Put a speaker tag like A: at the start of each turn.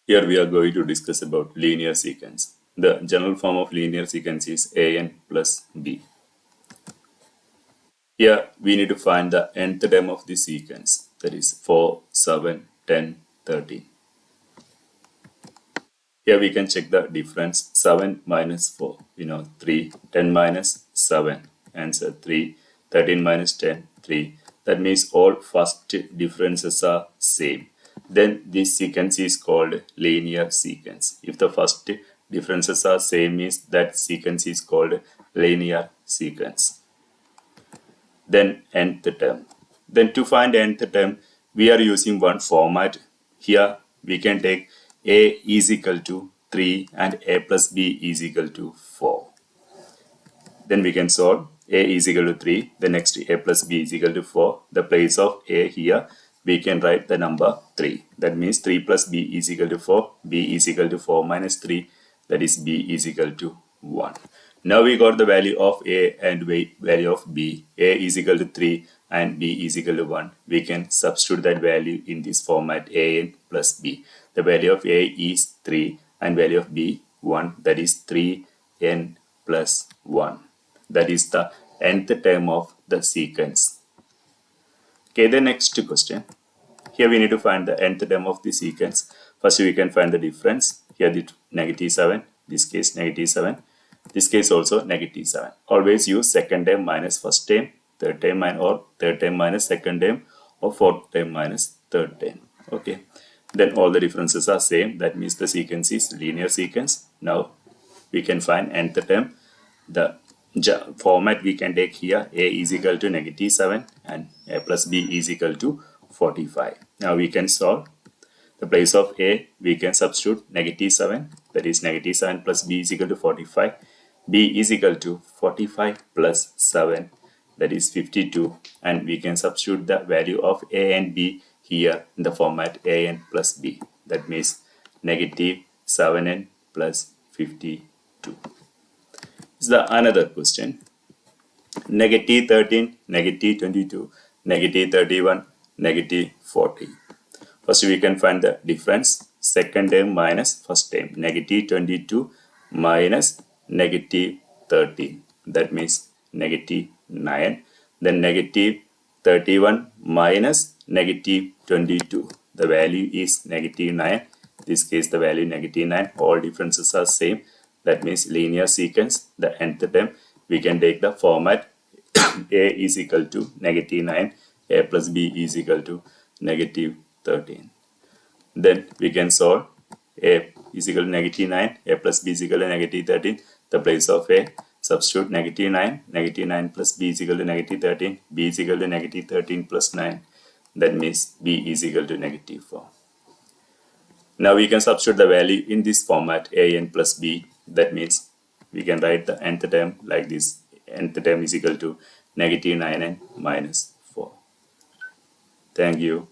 A: Here we are going to discuss about linear sequence. The general form of linear sequence is an plus b. Here we need to find the nth term of the sequence, that is 4, 7, 10, 13. Here we can check the difference. 7 minus 4, 3, 10 minus 7, answer 3, 13 minus 10, 3. That means all first differences are same. Then this sequence is called linear sequence. If the first differences are same, means that sequence is called linear sequence. Then nth term. Then to find nth term, we are using one format. Here we can take a is equal to 3 and a plus b is equal to 4. Then we can solve. A is equal to 3, the next a plus b is equal to 4. The place of a here, we can write the number 3. That means 3 plus b is equal to 4. B is equal to 4 minus 3. That is b is equal to 1. Now we got the value of a and value of b. A is equal to 3 and b is equal to 1. We can substitute that value in this format, an plus b. The value of a is 3 and value of b 1. That is 3n plus 1. That is the nth term of the sequence. Okay, the next question. Here we need to find the nth term of the sequence. First we can find the difference. Here the negative 7, this case negative 7, this case also negative 7. Always use second term minus first term, third term or third term minus second term, or fourth term minus third term. Okay, then all the differences are same. That means the sequence is linear sequence. Now we can find nth term. The format we can take here, a is equal to negative 7 and a plus b is equal to 45. Now we can solve. The place of a, we can substitute negative 7, that is negative 7 plus b is equal to 45. B is equal to 45 plus 7, that is 52, and we can substitute the value of a and b here in the format an plus b. That means negative 7n plus 52. Is the another question. Negative 13, negative 22, negative 31, negative 40. First we can find the difference. Second term minus first term. Negative 22 minus negative 13. That means negative 9. Then negative 31 minus negative 22. The value is negative 9. This case the value negative 9. All differences are same. That means linear sequence. The nth term we can take the format a is equal to negative 9. A plus b is equal to negative 13. Then we can solve. A is equal to negative 9, a plus b is equal to negative 13. The place of a, substitute negative 9 plus b is equal to negative 13. B is equal to negative 13 plus 9. That means b is equal to negative 4. Now we can substitute the value in this format, an plus b. That means we can write the nth term like this. Nth term is equal to negative 9n minus 4. Thank you.